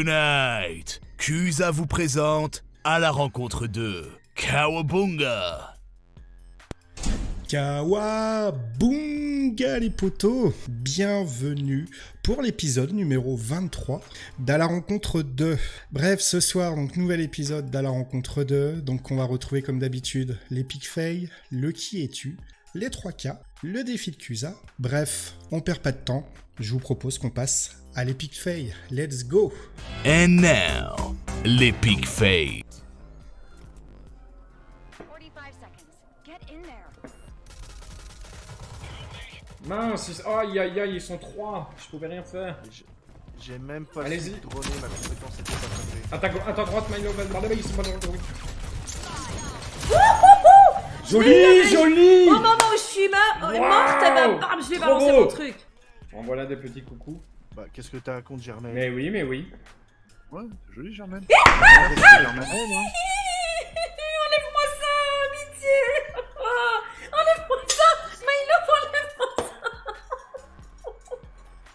Tonight, Kusa vous présente à la rencontre de Kawabunga. Kawabunga les potos, bienvenue pour l'épisode numéro 23 d'À la rencontre 2. Bref, ce soir, donc nouvel épisode d'À la rencontre 2, donc on va retrouver comme d'habitude l'Epic Fail, le Qui es-tu, les 3K, le défi de Kusa. Bref, on perd pas de temps, je vous propose qu'on passe à l'Epic Fail. Let's go! And now, l'Epic Fail. 45 seconds. Get in there. Mince, aïe aïe aïe, ils sont 3, je pouvais rien faire. J'ai même pas Allez-y. su droner, ma compétence était pas passée. À ta droite, Milo, ils sont pas dans le bruit. Joli, joli. Au moment où je suis morte, Wow. eh ben, bam, je vais Trop balancer beau. mon truc. En voilà des petits coucous. Bah, qu'est-ce que t'as contre Germaine? Mais oui, mais oui. Ouais, c'est joli Germaine. Enlève-moi ça, pitié. Enlève-moi ça. Milo, enlève-moi ça.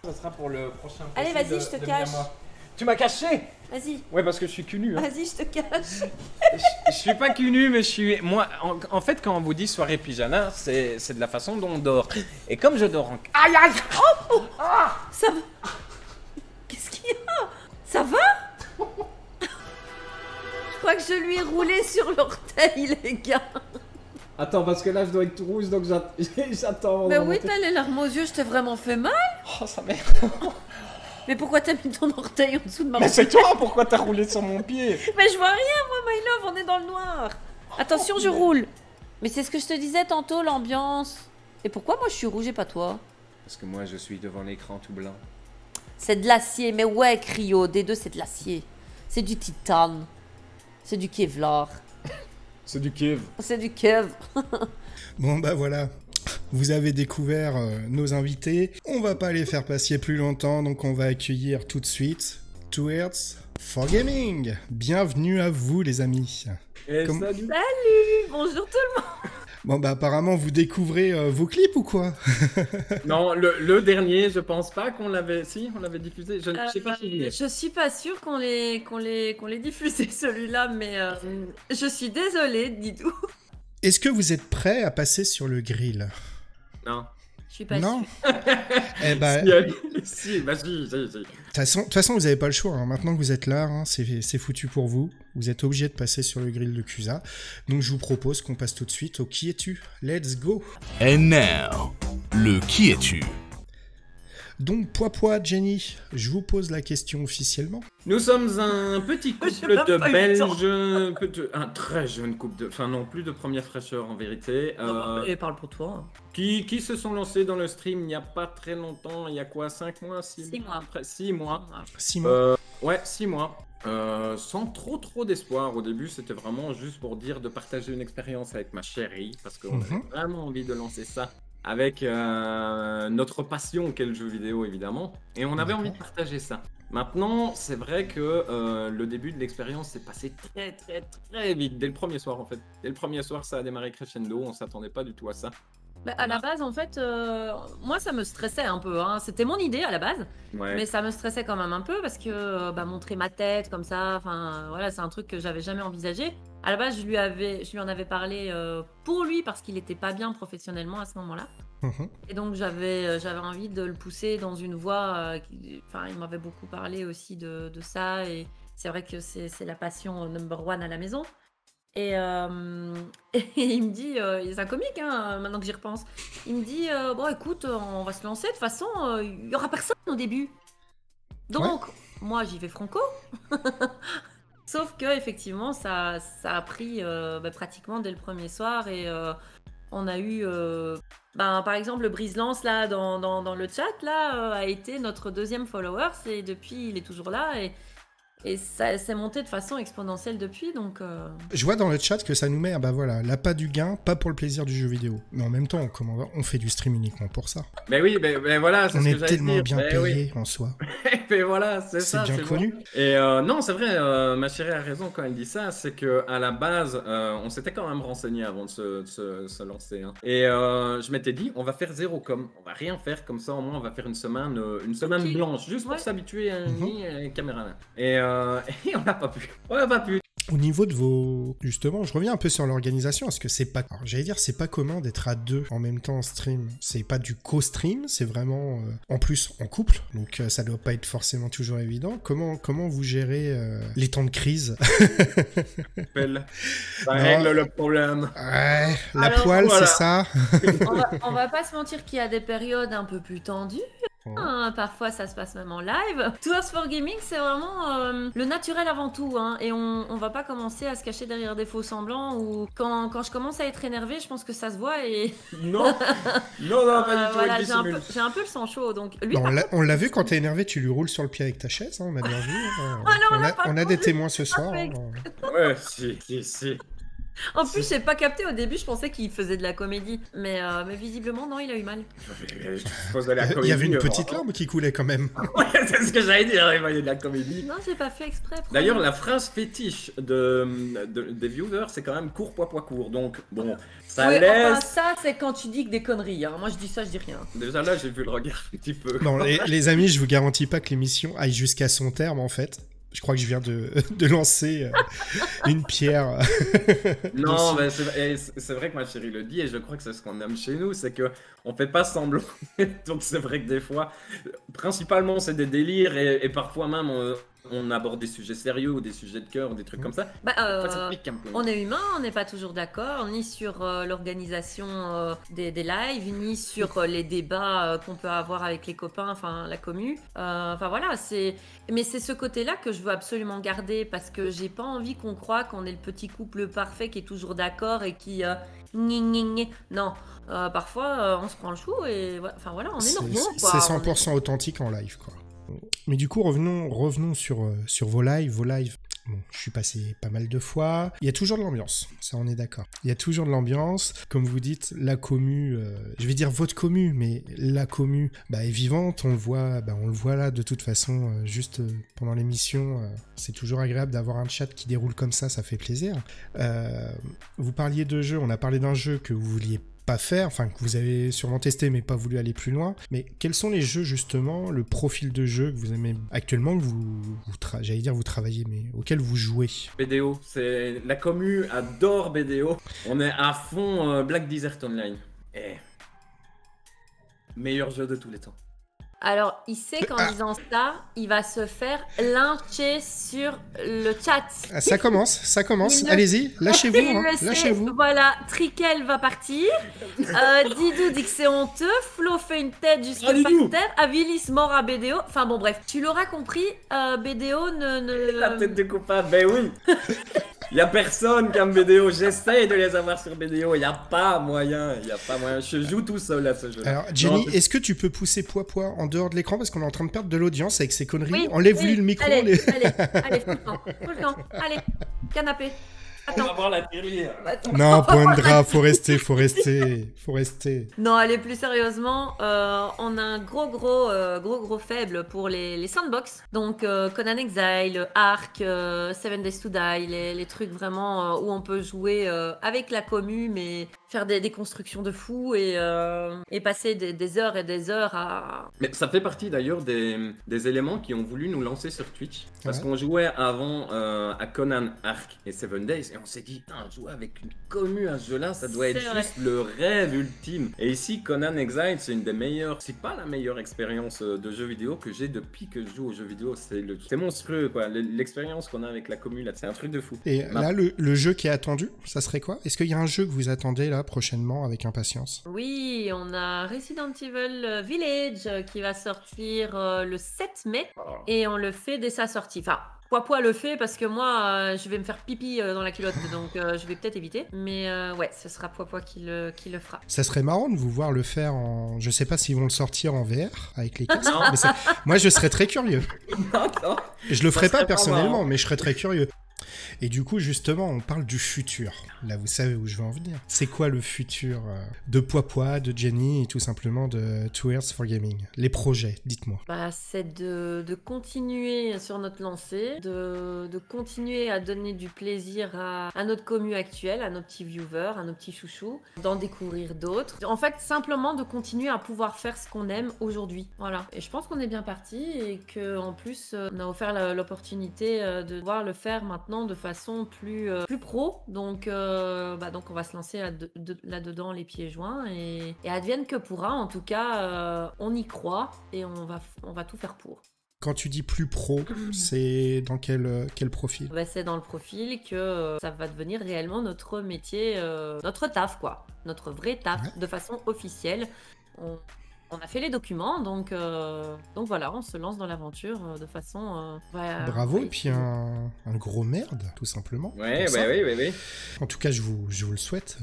Ça sera pour le prochain. Allez, profil vas-y, de- je te de cache. Miyamoto. Tu m'as caché? Vas-y, Ouais, parce que je suis cul nu. Hein. vas-y, je te cache. Je suis pas cul nu, mais je suis. Moi, en fait, quand on vous dit soirée pyjama, c'est de la façon dont on dort. Et comme je dors en. Aïe aïe. Ça va. Qu'est-ce qu'il y a? Ça va? Je crois que je lui ai roulé sur l'orteil, les gars. Attends, parce que là, je dois être tout rouge, donc j'attends. Mais oui, t'as les larmes aux yeux, je t'ai vraiment fait mal. Oh, ça merde. Mais pourquoi t'as mis ton orteil en dessous de ma Mais c'est toi, pourquoi t'as roulé sur mon pied? Mais je vois rien, moi, my love, on est dans le noir. Attention, je roule. Mais c'est ce que je te disais tantôt, l'ambiance. Et pourquoi moi je suis rouge et pas toi? Parce que moi, je suis devant l'écran tout blanc. C'est de l'acier, mais ouais, Cryo, des deux, c'est de l'acier. C'est du titane. C'est du Kevlar. C'est du Kiev. C'est du Kev. Bon bah voilà, vous avez découvert nos invités. On va pas les faire passer plus longtemps, donc on va accueillir tout de suite Towards for Gaming. Bienvenue à vous les amis. Et Comme- salut. Salut, bonjour tout le monde. Bon bah apparemment vous découvrez vos clips ou quoi? Non, le dernier, je pense pas qu'on l'avait. Si, on l'avait diffusé. Je ne sais pas souvenir. Je suis pas sûre qu'on l'ait diffusé celui-là, mais je suis désolée, Didou. Est-ce que vous êtes prêts à passer sur le grill? Non. Je suis pas Non? sûre. Eh bah, Si, vas-y. de toute façon, vous n'avez pas le choix. Hein. Maintenant que vous êtes là, hein, c'est foutu pour vous. Vous êtes obligé de passer sur le grill de Kusa. Donc je vous propose qu'on passe tout de suite au Qui es-tu? Let's go! And now, le Qui es-tu? Donc, Poipois, Jenny, je vous pose la question officiellement. Nous sommes un petit couple J'ai même de pas eu le temps. Belges, un très jeune couple de, enfin non plus de première fraîcheur en vérité, Et parle pour toi. qui se sont lancés dans le stream il n'y a pas très longtemps, il y a quoi, 5 mois, 6 mois. après 6 mois. Simon. Ouais, 6 mois. Sans trop d'espoir. Au début, c'était vraiment juste pour dire de partager une expérience avec ma chérie, parce qu'on avait vraiment envie de lancer ça avec notre passion qu'est le jeu vidéo, évidemment. Et on avait envie de partager ça. Maintenant, c'est vrai que le début de l'expérience s'est passé très vite. Dès le premier soir, en fait. Dès le premier soir, ça a démarré crescendo. On s'attendait pas du tout à ça. Bah, à la base, en fait, moi, ça me stressait un peu. Hein. C'était mon idée à la base, Ouais. mais ça me stressait quand même un peu parce que montrer ma tête comme ça, enfin voilà, c'est un truc que j'avais jamais envisagé. À la base, je lui en avais parlé pour lui parce qu'il était pas bien professionnellement à ce moment-là. Mhm. Et donc j'avais envie de le pousser dans une voie. Enfin, il m'avait beaucoup parlé aussi de ça et c'est vrai que c'est la passion number one à la maison. Et il me dit, c'est un comique, hein, maintenant que j'y repense. Il me dit, bon écoute, on va se lancer, de toute façon, il y aura personne au début. Donc, moi j'y vais franco. Sauf que effectivement, ça a pris pratiquement dès le premier soir et on a eu, par exemple, le Brise-Lance là dans le chat là a été notre deuxième follower et depuis il est toujours là et Et ça s'est monté de façon exponentielle depuis, donc... Je vois dans le chat que ça nous met, ah bah voilà, l'appât du gain, pas pour le plaisir du jeu vidéo. Mais en même temps, on fait du stream uniquement pour ça. Mais oui, mais voilà, c'est On ce est que j'allais tellement dire. bien Mais payé oui. en soi. Mais voilà, c'est C'est ça. bien bon. connu. Et non, c'est vrai, ma chérie a raison quand elle dit ça, c'est que à la base, on s'était quand même renseigné avant de se lancer. Hein. Et je m'étais dit, on va faire zéro com, on va rien faire comme ça, au moins on va faire une semaine Ok. blanche, juste pour Ouais. s'habituer à Mhm. une caméra là. Et on n'a pas pu. On n'a pas pu. Au niveau de vos... Justement, je reviens un peu sur l'organisation, parce que c'est pas... Alors, j'allais dire, c'est pas commun d'être à deux en même temps en stream. C'est pas du co-stream, c'est vraiment... En plus, en couple, donc ça doit pas être forcément toujours évident. Comment vous gérez les temps de crise? Belle. Ça Non. règle le problème. Ouais, la Alors, poêle, voilà. c'est ça? On va pas se mentir qu'il y a des périodes un peu plus tendues. Hein, parfois, ça se passe même en live. Tours for Gaming, c'est vraiment le naturel avant tout. Hein, et on va pas commencer à se cacher derrière des faux semblants. Ou quand je commence à être énervée, je pense que ça se voit. Et Non, non, pas du tout. voilà, elle dissimule. j'ai un peu le sang chaud. Donc, lui, Bon, par on l'a vu, quand t'es énervé, tu lui roules sur le pied avec ta chaise, hein, on a bien vu. Hein. Ah non, On a des témoins ce soir. fait hein. Ouais, si. En plus, j'ai pas capté au début, je pensais qu'il faisait de la comédie. Mais visiblement, non, il a eu mal. Je suppose de la Il y avait une comédie, petite larme qui coulait quand même. Ouais, c'est ce que j'allais dire, il y a de la comédie. Non, j'ai pas fait exprès. D'ailleurs, la phrase fétiche des viewers, c'est quand même court, poids, court. Donc, bon, ça Oui, laisse. enfin, ça, c'est quand tu dis que des conneries. Hein. Moi, je dis ça, je dis rien. Déjà là, j'ai vu le regard un petit peu. Bon, les amis, je vous garantis pas que l'émission aille jusqu'à son terme, en fait. Je crois que je viens de lancer une pierre. Non, mais c'est vrai que ma chérie le dit, et je crois que c'est ce qu'on aime chez nous, c'est que on fait pas semblant. Donc c'est vrai que des fois, principalement c'est des délires, et parfois même on aborde des sujets sérieux ou des sujets de cœur ou des trucs comme ça. Bah, Parfois, ça pique un peu. on est humain, on n'est pas toujours d'accord, ni sur l'organisation des lives, ni sur les débats qu'on peut avoir avec les copains, enfin la commu. Enfin voilà, mais c'est ce côté-là que je veux absolument garder parce que j'ai pas envie qu'on croie qu'on est le petit couple parfait qui est toujours d'accord et qui non. Parfois on se prend le chou et enfin voilà, on est normaux quoi. C'est 100% authentique en live, quoi. Mais du coup, revenons sur vos lives. Bon, je suis passé pas mal de fois. Il y a toujours de l'ambiance, ça on est d'accord. Il y a toujours de l'ambiance. Comme vous dites, la commu, je vais dire votre commu, mais la commu est vivante. On le voit là de toute façon, juste pendant l'émission. C'est toujours agréable d'avoir un chat qui déroule comme ça fait plaisir. Vous parliez de jeux, on a parlé d'un jeu que vous vouliez pas faire, enfin que vous avez sûrement testé mais pas voulu aller plus loin. Mais quels sont les jeux justement, le profil de jeu que vous aimez actuellement, que j'allais dire vous travaillez, mais auquel vous jouez? BDO, c'est la commu adore BDO. On est à fond Black Desert Online. Et meilleur jeu de tous les temps. Alors, il sait qu'en disant ça, il va se faire lyncher sur le chat. Ça commence. Il le- Allez-y, lâchez-vous, Il hein, le sait. lâchez-vous. Voilà, Trickel va partir. Didou dit que c'est honteux. Flo fait une tête jusqu'à Didou. par terre. Avilis mort à BDO. Enfin bon, bref, tu l'auras compris. BDO La tête de coupable, ben oui. Il y a personne qui aime BDO. J'essaye de les avoir sur BDO. Il y a pas moyen. Je joue tout seul à ce jeu. Alors, Jenny, est-ce que tu peux pousser Poids en dehors de l'écran parce qu'on est en train de perdre de l'audience avec ces conneries? Oui, Enlève-lui oui. le micro. Allez, tout le temps. Allez, canapé. On va voir la tirelire. Non, point de drap, faut rester. Non, allez, plus sérieusement, on a un gros faible pour les sandbox. Donc, Conan Exile, Ark, Seven Days to Die, les trucs vraiment où on peut jouer avec la commu, mais faire des constructions de fou et passer des heures et des heures à... Mais ça fait partie d'ailleurs des éléments qui ont voulu nous lancer sur Twitch. Parce Ouais. qu'on jouait avant à Conan, Ark et Seven Days et on s'est dit, putain, jouer avec une commu à ce jeu-là, ça doit être C'est vrai. juste le rêve ultime. Et ici, Conan Exile, c'est une des meilleures, c'est pas la meilleure expérience de jeu vidéo que j'ai depuis que je joue aux jeux vidéo. C'est monstrueux, quoi. L'expérience qu'on a avec la commu, là, c'est un truc de fou. Et là, le jeu qui est attendu, ça serait quoi? Est-ce qu'il y a un jeu que vous attendez là prochainement avec impatience? Oui, on a Resident Evil Village qui va sortir le 7 mai et on le fait dès sa sortie. Enfin, Poipois le fait parce que moi, je vais me faire pipi dans la culotte, donc je vais peut-être éviter. Mais ouais, ce sera Poipois qui le fera. Ça serait marrant de vous voir le faire en... Je sais pas s'ils vont le sortir en VR avec les casques, Non. mais moi je serais très curieux. Attends. Je le Ça ferai serait pas pas personnellement, marrant. mais je serais très curieux. Et du coup, justement, on parle du futur. Là, vous savez où je veux en venir. C'est quoi le futur de Poipois, de Jenny et tout simplement de 2 Years for Gaming? Les projets, dites-moi. Bah, c'est de continuer sur notre lancée, de continuer à donner du plaisir à notre commu actuelle, à nos petits viewers, à nos petits chouchous, d'en découvrir d'autres. En fait, simplement de continuer à pouvoir faire ce qu'on aime aujourd'hui. Voilà. Et je pense qu'on est bien parti et qu'en plus, on a offert l'opportunité de pouvoir le faire maintenant de façon plus pro. Donc on va se lancer là-dedans les pieds joints et advienne que pourra. En tout cas, on y croit et on va tout faire pour. Quand tu dis plus pro, c'est dans quel profil? Bah, c'est dans le profil que ça va devenir réellement notre métier, notre taf quoi, notre vrai taf, Ouais. de façon officielle. On a fait les documents, donc voilà, on se lance dans l'aventure de façon... Bravo, et puis un gros merde, tout simplement. Ouais, pour ça. oui. En tout cas, je vous le souhaite,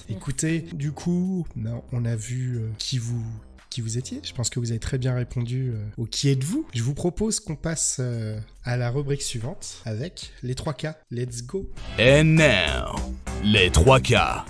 Écoutez, du coup, on a vu qui vous étiez. Je pense que vous avez très bien répondu au qui êtes-vous. Je vous propose qu'on passe à la rubrique suivante avec les 3K. Let's go. And now, les 3K.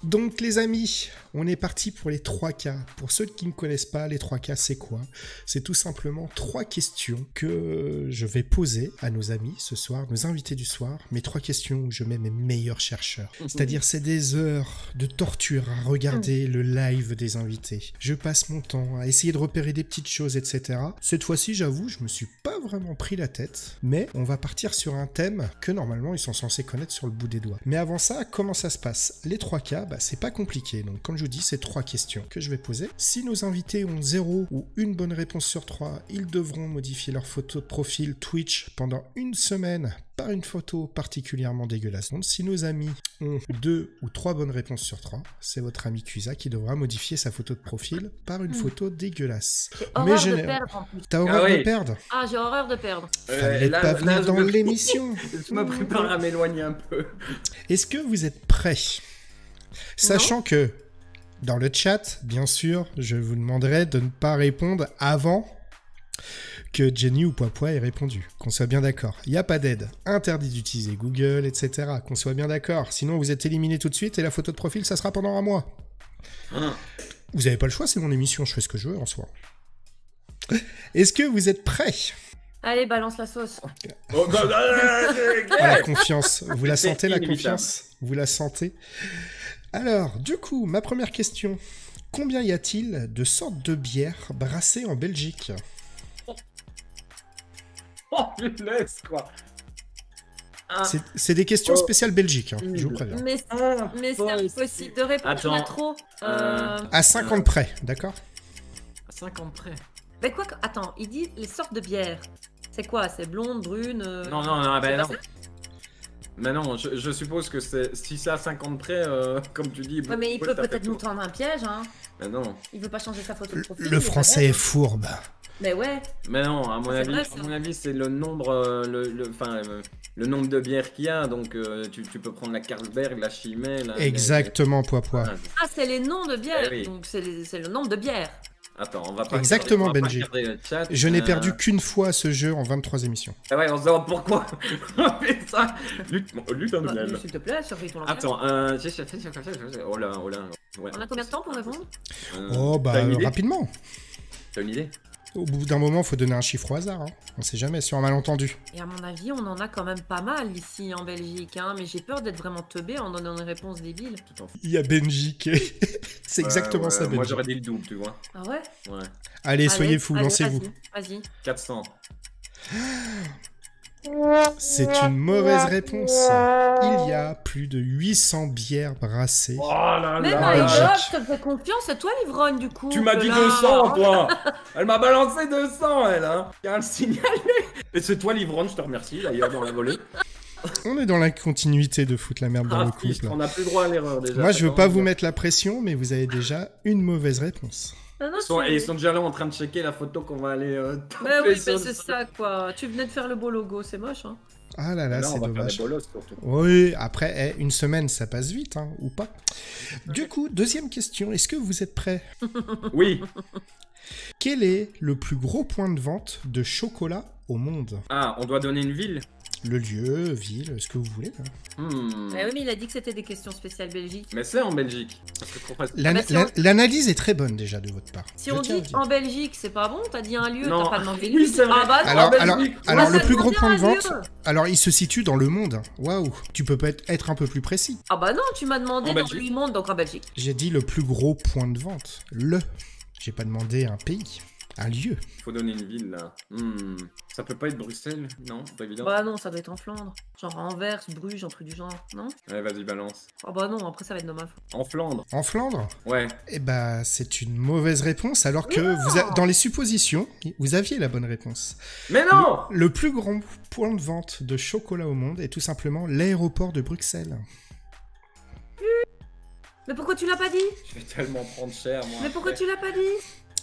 Donc les amis, on est parti pour les 3K. Pour ceux qui ne connaissent pas, les 3K, c'est quoi? C'est tout simplement 3 questions que je vais poser à nos amis ce soir, nos invités du soir. Mes 3 questions où je mets mes meilleurs chercheurs. C'est-à-dire, c'est des heures de torture à regarder le live des invités. Je passe mon temps à essayer de repérer des petites choses, etc. Cette fois-ci, j'avoue, je me suis pas vraiment pris la tête, mais on va partir sur un thème que normalement ils sont censés connaître sur le bout des doigts. Mais avant ça, comment ça se passe? Les 3K, c'est pas compliqué. Donc, comme je vous dis, c'est 3 questions que je vais poser. Si nos invités ont 0 ou une bonne réponse sur 3, ils devront modifier leur photo de profil Twitch pendant une semaine par une photo particulièrement dégueulasse. Donc, si nos amis ont 2 ou 3 bonnes réponses sur 3, c'est votre ami Cuisa qui devra modifier sa photo de profil par une photo dégueulasse. J'ai horreur de perdre en plus. T'as horreur Ah oui. de perdre? Ah, j'ai horreur de perdre. Fallait pas venir dans l'émission. Je me prépare à m'éloigner un peu. Est-ce que vous êtes prêts? Sachant que, dans le chat, bien sûr, je vous demanderai de ne pas répondre avant que Jenny ou Poipois ait répondu. Qu'on soit bien d'accord. Il n'y a pas d'aide. Interdit d'utiliser Google, etc. Qu'on soit bien d'accord. Sinon, vous êtes éliminé tout de suite et la photo de profil, ça sera pendant un mois. Vous n'avez pas le choix, c'est mon émission, je fais ce que je veux en soi. Est-ce que vous êtes prêts? Allez, balance la sauce. La confiance. Vous la C'est sentez, la inévitable. confiance? Vous la sentez? Alors, du coup, ma première question. Combien y a-t-il de sortes de bières brassées en Belgique? Oh, je laisse quoi. Ah. C'est des questions Oh. spéciales Belgique, hein, je vous préviens. Mais c'est impossible de répondre, il y en a trop. À 50 près, d'accord? 50 près. Mais quoi que... Attends, il dit les sortes de bières. C'est quoi? C'est blonde, brune Non, c'est pas non. ça. Mais non, je suppose que si c'est à 50 près, comme tu dis... Ouais, mais il ouais, peut t'as fait peut-être nous tout. tendre un piège, hein. Mais non, Il veut pas changer sa photo de profil. Le français est fourbe. Mais ouais. mais non, à mon C'est avis, vrai, ça. à mon avis, c'est le nombre, le nombre de bières qu'il y a. Donc, tu peux prendre la Carlsberg, la Chimay, la... Exactement, Poipois. Ah, Ah, c'est les noms de bières. Eh oui. Donc c'est le nombre de bières. Attends, on va pas... Exactement, on va pas Benji. regarder le chat. Je n'ai perdu qu'une fois ce jeu en 23 émissions. Ah ouais, on se demande pourquoi on fait ça. Lutte un Bah, duel. S'il te plaît, surveille ton langage. Attends, oh là. Ouais. On a combien de temps pour répondre? Oh, bah, T'as une idée rapidement. T'as une idée? Au bout d'un moment, faut donner un chiffre au hasard. Hein. On sait jamais, sur un malentendu. Et à mon avis, on en a quand même pas mal ici en Belgique, hein. Mais j'ai peur d'être vraiment teubé en donnant une réponse débile. Il y a Benji qui... C'est exactement ça, Benji. Moi, j'aurais dit le double, tu vois. Ah ouais? Ouais. Allez, soyez fous, allez, lancez-vous. Vas-y. 400. C'est une mauvaise réponse. Il y a plus de 800 bières brassées. Oh là Mais là my là. god, je te fais confiance, c'est toi l'ivrogne du coup. Tu m'as dit 200, toi. Elle m'a balancé 200, elle, hein. Tiens, le signalé. Et c'est toi l'ivrogne, je te remercie, d'ailleurs, dans la volée. On est dans la continuité de foutre la merde dans le Ah, fils, couple. on n'a plus droit à l'erreur, déjà. Moi, je veux Attends, pas vous mettre la pression, mais vous avez déjà une mauvaise réponse. Non, non, Ils sont déjà là en train de checker la photo qu'on va aller Bah taper oui, sur mais le c'est sol. ça quoi. Tu venais de faire le beau logo, c'est moche hein. Ah là là, Là, c'est on va faire dommage. des bolos surtout. Oui, après, une semaine, ça passe vite, hein, ou pas. Du coup, deuxième question, est-ce que vous êtes prêts? Oui. Quel est le plus gros point de vente de chocolat au monde? Ah, on doit donner une ville. Le lieu, ville, ce que vous voulez. Là. Ah oui, mais il a dit que c'était des questions spéciales Belgique. Mais c'est en Belgique. Parce que trop facile. L'ana- bah, si on- L'analyse est très bonne déjà de votre part. Si Je on tiens à dit le dire. en Belgique, c'est pas bon, t'as dit un lieu, Non. t'as pas demandé Oui, lieu. c'est vrai. Ah bah non. Alors, En Belgique. alors On le va plus gros demander point de un vente, lieu. alors il se situe dans le monde. Waouh, tu peux pas être un peu plus précis. Ah bah non, tu m'as demandé En dans Belgique. le monde, donc en Belgique. J'ai dit le plus gros point de vente. J'ai pas demandé un pays, un lieu. Faut donner une ville là. Ça peut pas être Bruxelles, non? Pas évident. Bah non, ça doit être en Flandre. Genre Anvers, Bruges, un truc du genre, non? Ouais, vas-y, balance. Ah bah non, après ça va être dommage. En Flandre. En Flandre? Ouais. Eh bah, c'est une mauvaise réponse, alors que dans les suppositions, vous aviez la bonne réponse. Mais non! Le plus grand point de vente de chocolat au monde est tout simplement l'aéroport de Bruxelles. Mais pourquoi tu l'as pas dit? Je vais tellement prendre cher, moi. Mais pourquoi après. tu l'as pas dit?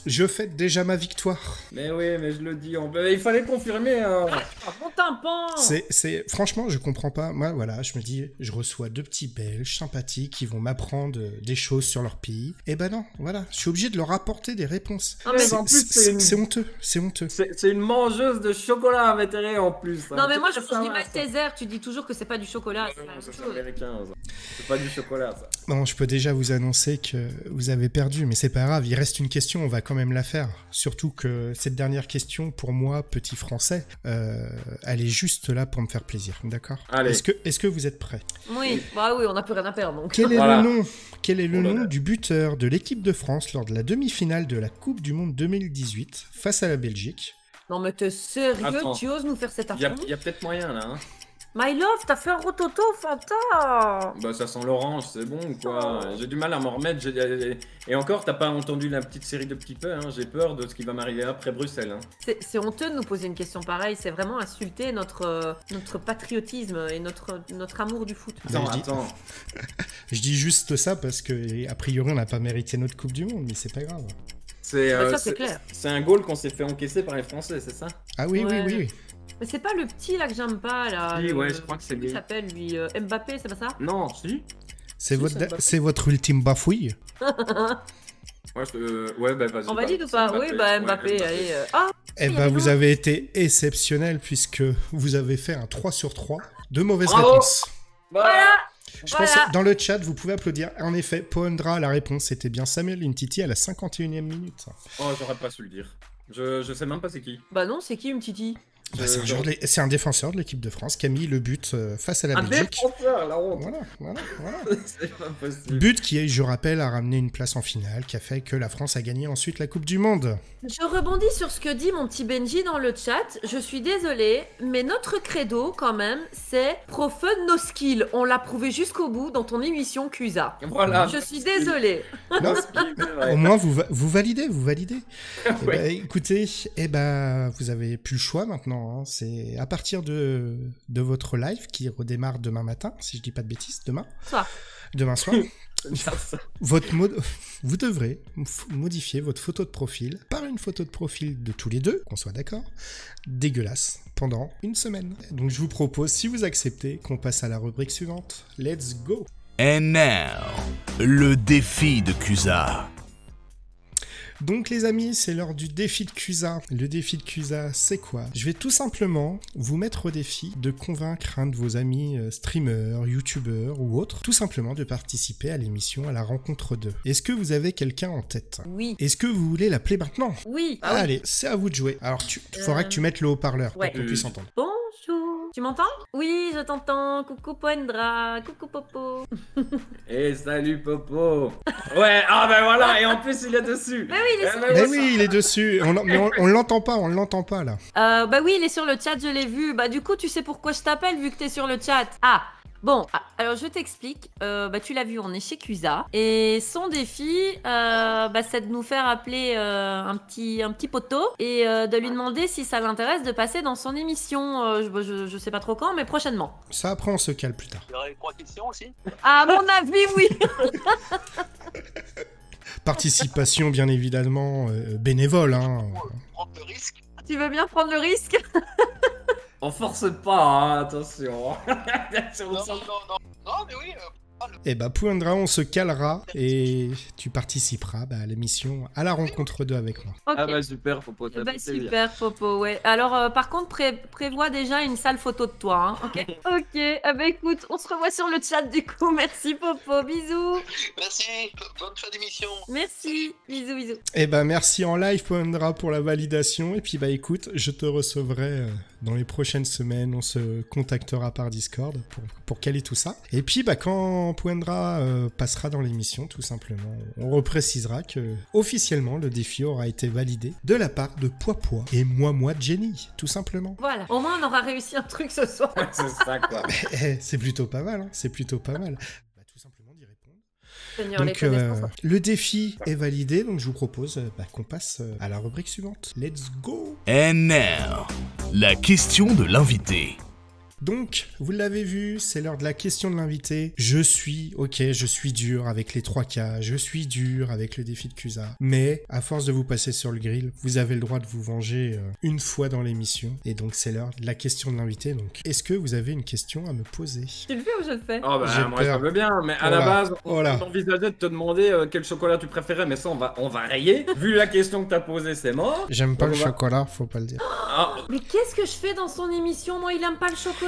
Je fête déjà ma victoire. Mais oui, mais je le dis. Il fallait confirmer. Ah bon tympan! Franchement, je comprends pas. Moi, voilà, je me dis, je reçois deux petits Belges sympathiques qui vont m'apprendre des choses sur leur pays. Et ben non, voilà, je suis obligé de leur apporter des réponses. Non, mais en plus, C'est honteux, c'est honteux. C'est une mangeuse de chocolat invétérée en plus. hein. Non mais moi je Ça dis va, ça. Malteser, tu dis toujours que c'est pas du chocolat. c'est Ouais, la non, même ça, c'est chose. américain. Ça. C'est pas du chocolat, ça. Bon, je peux déjà vous annoncer que vous avez perdu, mais c'est pas grave, il reste une question, on va quand même la faire. Surtout que cette dernière question, pour moi, petit français, elle est juste là pour me faire plaisir, d'accord? Allez. Est-ce que vous êtes prêts? Oui, bah oui, on a plus rien à perdre donc. Quel est Voilà. le Oh là nom là. du buteur de l'équipe de France lors de la demi-finale de la Coupe du Monde 2018 face à la Belgique? Non mais t'es sérieux? Attends. Tu oses nous faire cet Il y affront? a peut-être moyen là. Hein. My love, t'as fait un rototo, Fanta! Bah, ça sent l'orange, c'est bon ou quoi? J'ai du mal à m'en remettre. Et encore, t'as pas entendu la petite série de petits peu. Hein. J'ai peur de ce qui va m'arriver après Bruxelles. Hein. C'est honteux de nous poser une question pareille, c'est vraiment insulter notre patriotisme et notre amour du foot. Bah, Attends. Je dis juste ça parce que, a priori, on n'a pas mérité notre Coupe du Monde, mais c'est pas grave. Bah, ça, c'est clair. C'est un goal qu'on s'est fait encaisser par les Français, c'est ça? Ah oui, Ouais. oui. Mais c'est pas le petit là que j'aime pas là. Si, ouais, je crois que c'est Comment lui. il s'appelle lui Mbappé, c'est pas ça? Non, si. C'est Si, votre, ça me va. c'est votre ultime bafouille. Ouais, bah vas-y. On valide ou pas? Oui, bah Mbappé, allez. Ah! Eh ben, vous avez été exceptionnel puisque vous avez fait un 3 sur 3 de mauvaises Bravo. réponses. Voilà! Je Voilà. pense que dans le chat, vous pouvez applaudir. En effet, Poendra, la réponse, c'était bien Samuel Umtiti à la 51e minute. Oh, j'aurais pas su le dire. Je sais même pas c'est qui. Bah non, c'est qui Umtiti? Bah, c'est un défenseur de l'équipe de France qui a mis le but face à la Un Belgique. défenseur, la honte. Voilà. C'est pas possible. But qui, je rappelle, a ramené une place en finale, qui a fait que la France a gagné ensuite la Coupe du Monde. Je rebondis sur ce que dit mon petit Benji dans le chat. Je suis désolée, mais notre credo, quand même, c'est pro fun no skill. On l'a prouvé jusqu'au bout dans ton émission Cusa. Voilà. Je suis désolée. Non, Ouais. au moins, vous validez. Eh Ouais. ben, écoutez, vous avez plus le choix maintenant. Hein. C'est à partir de votre live qui redémarre demain matin, si je dis pas de bêtises, demain soir. Vous devrez modifier votre photo de profil par une photo de profil de tous les deux, qu'on soit d'accord, dégueulasse, pendant une semaine. Donc je vous propose, si vous acceptez, qu'on passe à la rubrique suivante. Let's go! And now, le défi de Cusa. Donc les amis, c'est l'heure du défi de Cusa. Le défi de Cusa, c'est quoi? Je vais tout simplement vous mettre au défi de convaincre un de vos amis streamers, youtubeurs ou autres, tout simplement de participer à l'émission à la rencontre 2. Est-ce que vous avez quelqu'un en tête? Oui. Est-ce que vous voulez l'appeler maintenant? Oui. Ah oui. Allez, c'est à vous de jouer. Alors, il faudra que tu mettes le haut-parleur Ouais. pour qu'on puisse entendre. Bonjour. Tu m'entends? Oui, je t'entends. Coucou Poendra. Coucou Popo. Et salut Popo. Ouais, ah ben voilà, et en plus il est dessus. Bah oui, il est sur... Mais oui, il est dessus. Mais on l'entend pas là. Bah oui, il est sur le chat, je l'ai vu. Bah du coup, tu sais pourquoi je t'appelle vu que t'es sur le chat. Ah, bon, alors je t'explique. Bah tu l'as vu, on est chez Cusa. Et son défi, c'est de nous faire appeler un petit poteau et de lui demander si ça l'intéresse de passer dans son émission. Je sais pas trop quand, mais prochainement. Ça, après, on se cale plus tard. Il y aurait 3 questions aussi. À mon avis, oui. Participation, bien évidemment, bénévole. Hein. Prendre le risque. Tu veux bien prendre le risque? On force pas, hein, attention. Non, mais oui. Et bah, Pouindra, on se calera et tu participeras à l'émission à la rencontre 2 avec moi. Ok. Ah bah super, Popo. Bah, super, Popo, ouais. Alors, par contre, prévois déjà une sale photo de toi, hein, ok? Ok, bah écoute, on se revoit sur le chat du coup. Merci, Popo, bisous. Merci. Bonne fin d'émission. Merci, bisous, bisous. Et bah, merci en live, Pouindra, pour la validation. Et puis, bah, écoute, je te recevrai dans les prochaines semaines. On se contactera par Discord pour caler tout ça. Et puis, bah, quand Pouindra passera dans l'émission, tout simplement, on reprécisera que officiellement le défi aura été validé de la part de Poipois et moi Jenny, tout simplement. Voilà, au moins on aura réussi un truc ce soir. C'est ça, quoi. C'est plutôt pas mal, hein, c'est plutôt pas mal. Tout simplement d'y répondre. Seigneur, les Donc connaissances. le défi est validé, donc je vous propose qu'on passe à la rubrique suivante. Let's go! And now, la question de l'invité. Donc, vous l'avez vu, c'est l'heure de la question de l'invité. Je suis dur avec les 3K, je suis dur avec le défi de Cusa. Mais, à force de vous passer sur le grill, vous avez le droit de vous venger une fois dans l'émission. Et donc, c'est l'heure de la question de l'invité. Donc, est-ce que vous avez une question à me poser? Tu le fais ou je le fais? Oh bah J'ai moi peur. ça veut bien, mais à Voilà. la base, on Voilà. envisageait de te demander quel chocolat tu préférais, mais ça on va rayer. Vu la question que t'as posée, c'est mort. J'aime pas Donc, le on va- chocolat, faut pas le dire. Ah, Mais qu'est-ce que je fais dans son émission? Moi, il aime pas le chocolat.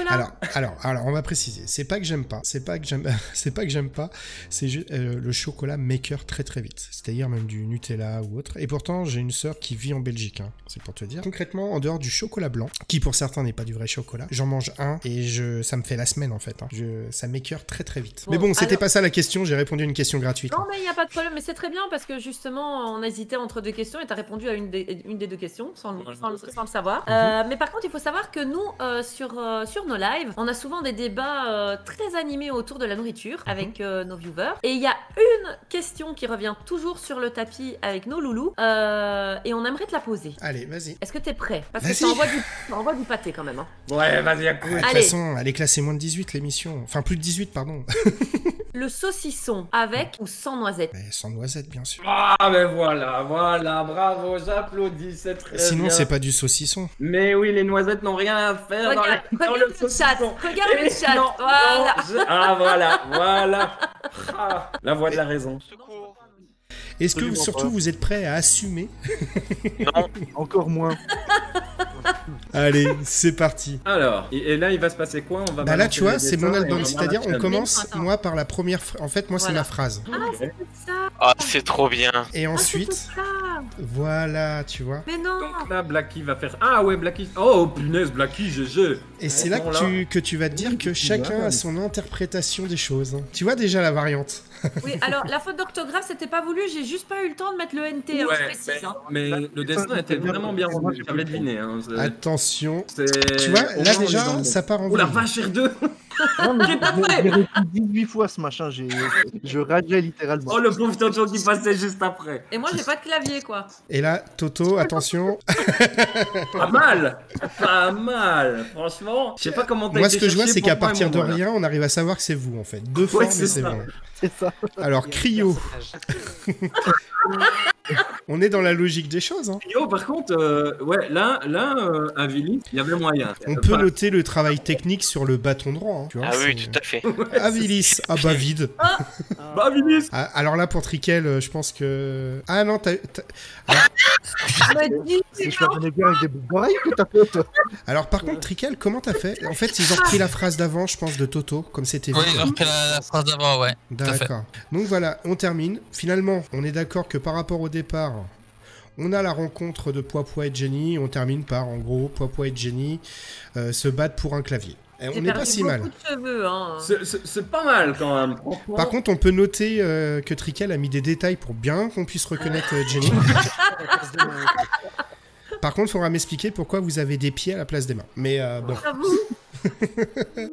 Alors, on va préciser. C'est pas que j'aime pas. C'est pas que j'aime pas. C'est juste le chocolat maker très très vite. C'est-à-dire même du Nutella ou autre. Et pourtant, j'ai une sœur qui vit en Belgique. Hein, c'est pour te dire. Concrètement, en dehors du chocolat blanc, qui pour certains n'est pas du vrai chocolat, j'en mange un et ça me fait la semaine en fait. Hein. Ça maker très très vite. Bon, Mais bon, c'était alors- pas ça la question. J'ai répondu à une question gratuite. Non, Hein. mais il n'y a pas de problème, mais c'est très bien parce que justement, on hésitait entre deux questions et tu as répondu à une des deux questions sans le savoir. Mais par contre, il faut savoir que nous, sur nos lives, on a souvent des débats très animés autour de la nourriture avec nos viewers. Et il y a une question qui revient toujours sur le tapis avec nos loulous et on aimerait te la poser. Allez, vas-y. Est-ce que t'es prêt? Parce que Vas-y. ça envoie du pâté quand même. Hein. ouais, vas-y, à coup. De toute Allez. façon, elle est classée moins de 18 l'émission. Enfin, plus de 18, pardon. Le saucisson avec ou sans noisettes? Mais sans noisette, bien sûr. Ah, mais voilà, bravo, j'applaudis, c'est très Sinon, bien. c'est pas du saucisson. Mais oui, les noisettes n'ont rien à faire dans Regarde le le chat, saucisson. regarde le Et chat, non, voilà. non, ah, voilà. Ah, la voix de la raison. Secours. Est-ce que Absolument surtout pas. vous êtes prêts à assumer? Non, encore moins. Allez, c'est parti. Alors, et là, il va se passer quoi? On va Bah là, balancer tu vois, les c'est mon dessins et album. on va C'est-à-dire, voir la on commence, Attends. moi, par la première... En fait, moi, c'est Voilà. ma phrase. Ça, Ah, c'est trop bien. Et c'est ensuite, tout ça. voilà, tu vois. Mais non. Donc là, Blacky va faire... Ah ouais, Blacky... Oh, punaise, Blacky, GG. Et c'est là que tu vas te dire que chacun a son interprétation des choses. Hein. Tu vois déjà la variante. Oui, alors la faute d'orthographe, c'était pas voulu, j'ai juste pas eu le temps de mettre le NT, hein, je précise. Hein. mais le dessin était vraiment bien rendu, j'avais deviné. Hein, Attention. c'est- Tu vois, au là moins, on est déjà, dans le- ça part en Oh la vrille. vache, R2. Non, mais J'ai pas fait. j'ai réussi 18 fois ce machin, je rageais littéralement. Oh, le pauvre Toto qui passait juste après. Et moi, j'ai pas de clavier, quoi. Et là, Toto, attention. Pas mal. Pas mal. Franchement, je sais pas comment t'as Moi, été ce que je vois, chercher c'est qu'à pour moi et partir de mon voilà. rien, on arrive à savoir que c'est vous, en fait. Deux fois, mais c'est c'est ça. bon. C'est ça. Alors, Cryo. On est dans la logique des choses. Hein. Yo, par contre, ouais, là, à Villy, il y avait moyen. On peut Enfin, noter le travail technique sur le bâton droit. Hein, tu vois, Ah oui, c'est- tout à fait. Ah, Villis. Ah bah vide. Bah, Villy, Ah, alors là, pour Trickel, je pense que... Ah non, Mais dis- C'est je fais bien avec des boucles d'oreilles que t'as fait, toi. Alors par contre, Trickel, comment t'as fait? En fait, ils ont repris la phrase d'avant, je pense, de Toto, comme c'était Oui, vite. j'ai repris la phrase d'avant, ouais. Tout à fait. D'accord. Donc voilà, on termine. Finalement, on est d'accord que par rapport au départ, on a la rencontre de Poipois et Jenny. On termine par, en gros, Poipois et Jenny se battent pour un clavier. Et J'ai on n'est perdu pas si mal. beaucoup de cheveux, hein. c'est pas mal quand même. Franchement. Par contre, on peut noter que Trickel a mis des détails pour bien qu'on puisse reconnaître Jenny. Par contre, il faudra m'expliquer pourquoi vous avez des pieds à la place des mains. Mais bon. J'avoue.